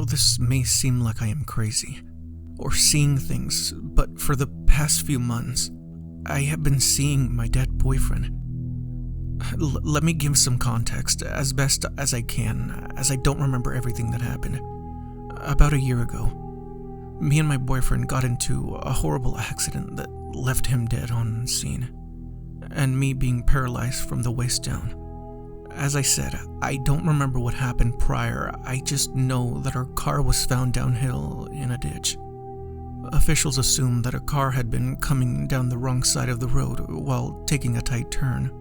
this may seem like I am crazy, or seeing things, but for the past few months, I have been seeing my dead boyfriend. Let me give some context as best as I can, as I don't remember everything that happened. About a year ago, me and my boyfriend got into a horrible accident that left him dead on scene, and me being paralyzed from the waist down. As I said, I don't remember what happened prior, I just know that our car was found downhill in a ditch. Officials assumed that a car had been coming down the wrong side of the road while taking a tight turn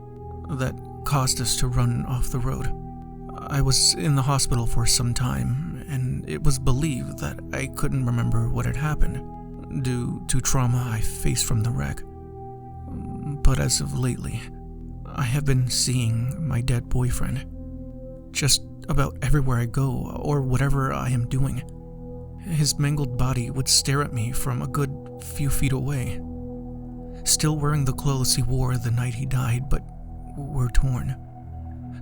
that caused us to run off the road. I was in the hospital for some time, and it was believed that I couldn't remember what had happened due to trauma I faced from the wreck. But as of lately, I have been seeing my dead boyfriend just about everywhere I go or whatever I am doing. His mangled body would stare at me from a good few feet away, still wearing the clothes he wore the night he died, but were torn,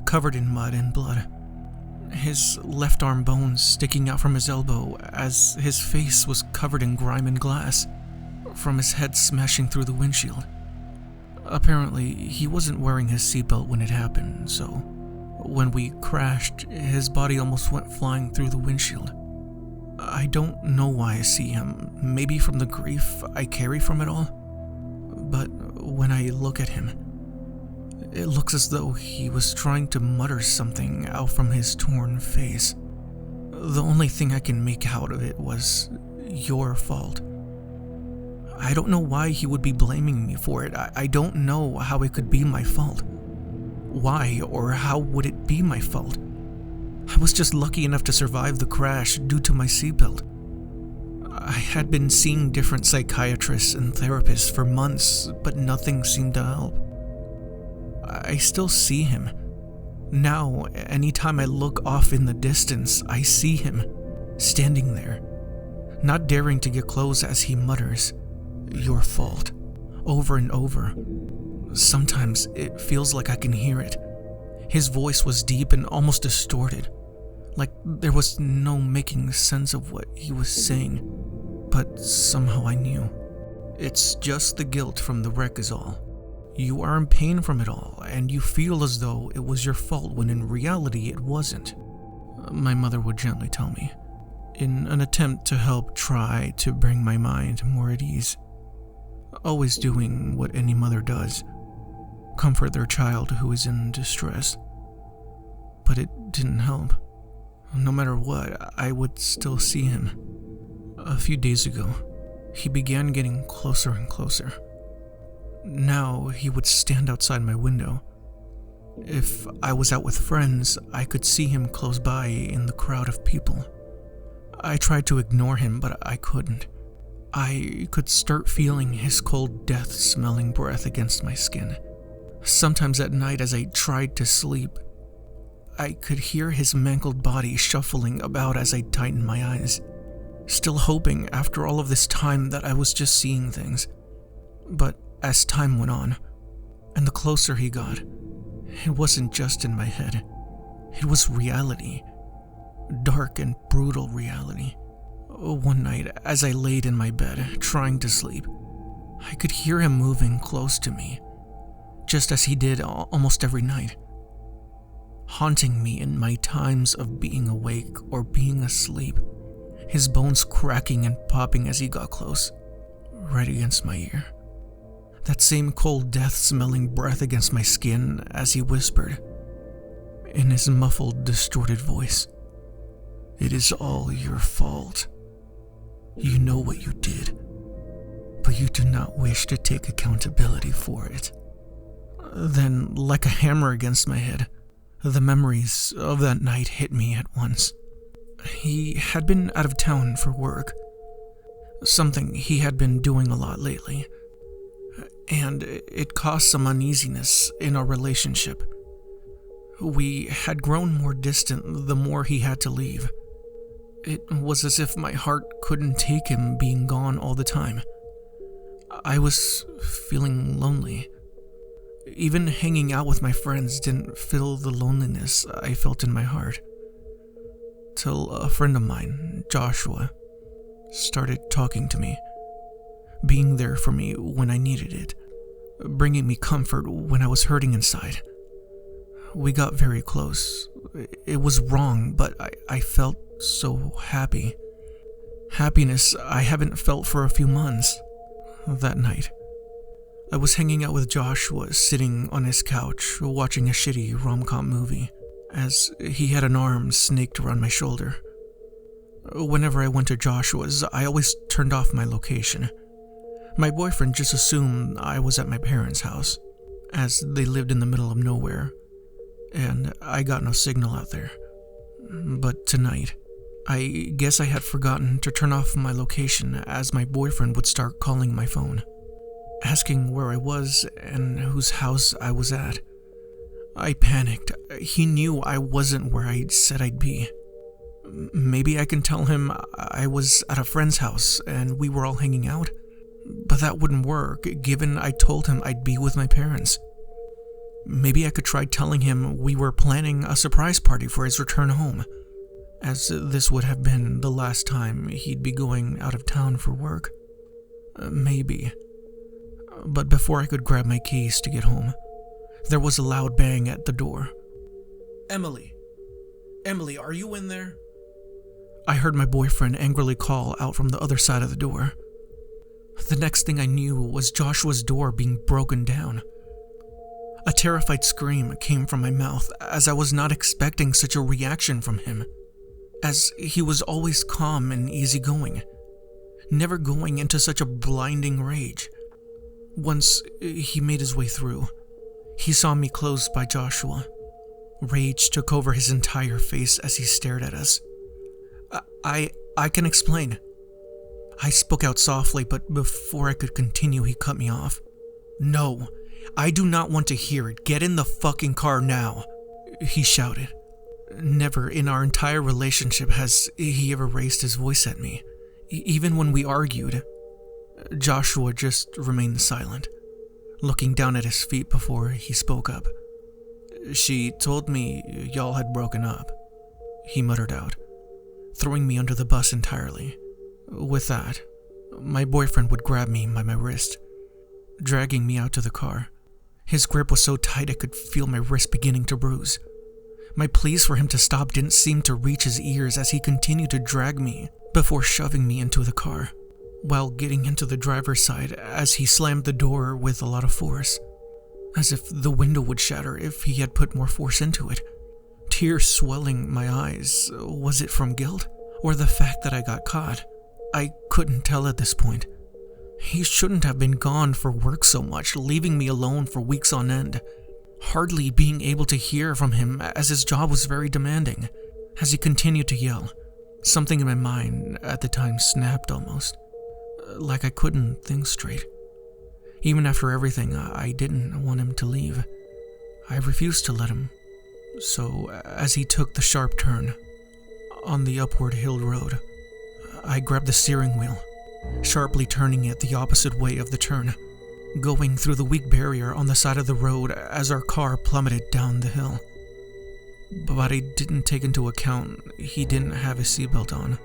covered in mud and blood. His left arm bones sticking out from his elbow as his face was covered in grime and glass from his head smashing through the windshield. Apparently, he wasn't wearing his seatbelt when it happened, so when we crashed, his body almost went flying through the windshield. I don't know why I see him, maybe from the grief I carry from it all, but when I look at him, it looks as though he was trying to mutter something out from his torn face. The only thing I can make out of it was, "Your fault." I don't know why he would be blaming me for it. I don't know how it could be my fault. Why or how would it be my fault? I was just lucky enough to survive the crash due to my seatbelt. I had been seeing different psychiatrists and therapists for months, but nothing seemed to help. I still see him. Now, anytime I look off in the distance, I see him, standing there, not daring to get close as he mutters, "Your fault," over and over. Sometimes it feels like I can hear it. His voice was deep and almost distorted, like there was no making sense of what he was saying, but somehow I knew. "It's just the guilt from the wreck is all. You are in pain from it all, and you feel as though it was your fault when in reality it wasn't," my mother would gently tell me, in an attempt to help try to bring my mind more at ease. Always doing what any mother does, comfort their child who is in distress. But it didn't help. No matter what, I would still see him. A few days ago, he began getting closer and closer. Now he would stand outside my window. If I was out with friends, I could see him close by in the crowd of people. I tried to ignore him, but I couldn't. I could start feeling his cold death-smelling breath against my skin. Sometimes at night as I tried to sleep, I could hear his mangled body shuffling about as I tightened my eyes, still hoping after all of this time that I was just seeing things. But as time went on, and the closer he got, it wasn't just in my head. It was reality. Dark and brutal reality. One night, as I laid in my bed, trying to sleep, I could hear him moving close to me, just as he did almost every night, haunting me in my times of being awake or being asleep, his bones cracking and popping as he got close, right against my ear. That same cold death-smelling breath against my skin as he whispered, in his muffled, distorted voice, "It is all your fault. You know what you did, but you do not wish to take accountability for it." Then, like a hammer against my head, the memories of that night hit me at once. He had been out of town for work, something he had been doing a lot lately, and it caused some uneasiness in our relationship. We had grown more distant the more he had to leave. It was as if my heart couldn't take him being gone all the time. I was feeling lonely. Even hanging out with my friends didn't fill the loneliness I felt in my heart. till a friend of mine, Joshua, started talking to me, being there for me when I needed it, bringing me comfort when I was hurting inside. We got very close. It was wrong, but I felt so happy. Happiness I haven't felt for a few months. That night, I was hanging out with Joshua, sitting on his couch, watching a shitty rom-com movie, as he had an arm snaked around my shoulder. Whenever I went to Joshua's, I always turned off my location. My boyfriend just assumed I was at my parents' house, as they lived in the middle of nowhere, and I got no signal out there. But tonight, I guess I had forgotten to turn off my location as my boyfriend would start calling my phone, asking where I was and whose house I was at. I panicked. He knew I wasn't where I said I'd be. Maybe I can tell him I was at a friend's house and we were all hanging out, but that wouldn't work given I told him I'd be with my parents. Maybe I could try telling him we were planning a surprise party for his return home, as this would have been the last time he'd be going out of town for work. Maybe. But before I could grab my keys to get home, there was a loud bang at the door. Emily, are you in there? I heard my boyfriend angrily call out from the other side of the door. The next thing I knew was Joshua's door being broken down. A terrified scream came from my mouth as I was not expecting such a reaction from him, as he was always calm and easygoing, never going into such a blinding rage. Once he made his way through, he saw me close by Joshua. Rage took over his entire face as he stared at us. I can explain. I spoke out softly, but before I could continue, he cut me off. No, I do not want to hear it. Get in the fucking car now, he shouted. Never in our entire relationship has he ever raised his voice at me, even when we argued. Joshua just remained silent, looking down at his feet before he spoke up. She told me y'all had broken up, he muttered out, throwing me under the bus entirely. With that, my boyfriend would grab me by my wrist, dragging me out to the car. His grip was so tight I could feel my wrist beginning to bruise. My pleas for him to stop didn't seem to reach his ears as he continued to drag me before shoving me into the car, while getting into the driver's side as he slammed the door with a lot of force, as if the window would shatter if he had put more force into it. Tears swelling my eyes. Was it from guilt or the fact that I got caught? I couldn't tell at this point. He shouldn't have been gone for work so much, leaving me alone for weeks on end, hardly being able to hear from him as his job was very demanding. As he continued to yell, something in my mind at the time snapped almost, like I couldn't think straight. Even after everything, I didn't want him to leave. I refused to let him. So, as he took the sharp turn on the upward hill road, I grabbed the steering wheel, sharply turning it the opposite way of the turn, going through the weak barrier on the side of the road as our car plummeted down the hill. But I didn't take into account he didn't have his seatbelt on.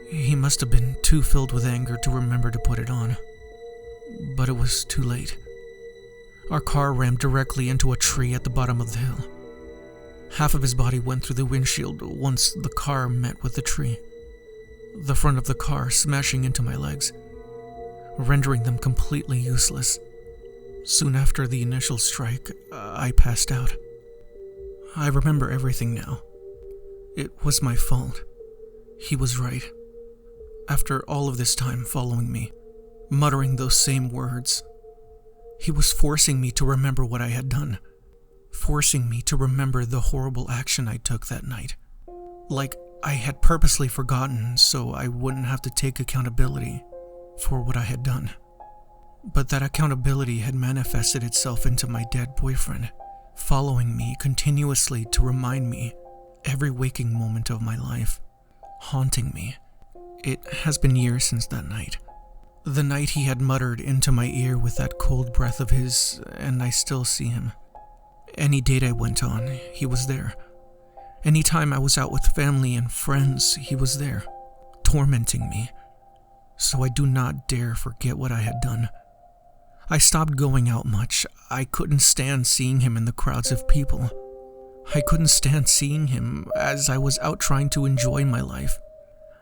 He must have been too filled with anger to remember to put it on. But it was too late. Our car rammed directly into a tree at the bottom of the hill. Half of his body went through the windshield once the car met with the tree, the front of the car smashing into my legs, rendering them completely useless. Soon after the initial strike, I passed out. I remember everything now. It was my fault. He was right. After all of this time following me, muttering those same words, he was forcing me to remember what I had done, forcing me to remember the horrible action I took that night. Like I had purposely forgotten so I wouldn't have to take accountability for what I had done. But that accountability had manifested itself into my dead boyfriend, following me continuously to remind me every waking moment of my life, haunting me. It has been years since that night. The night he had muttered into my ear with that cold breath of his, and I still see him. Any date I went on, he was there. Anytime I was out with family and friends, he was there, tormenting me. So I do not dare forget what I had done. I stopped going out much. I couldn't stand seeing him in the crowds of people. I couldn't stand seeing him as I was out trying to enjoy my life.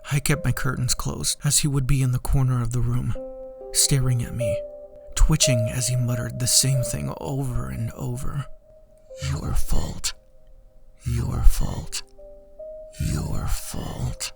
I kept my curtains closed as he would be in the corner of the room, staring at me, twitching as he muttered the same thing over and over. Your fault. Your fault. Your fault.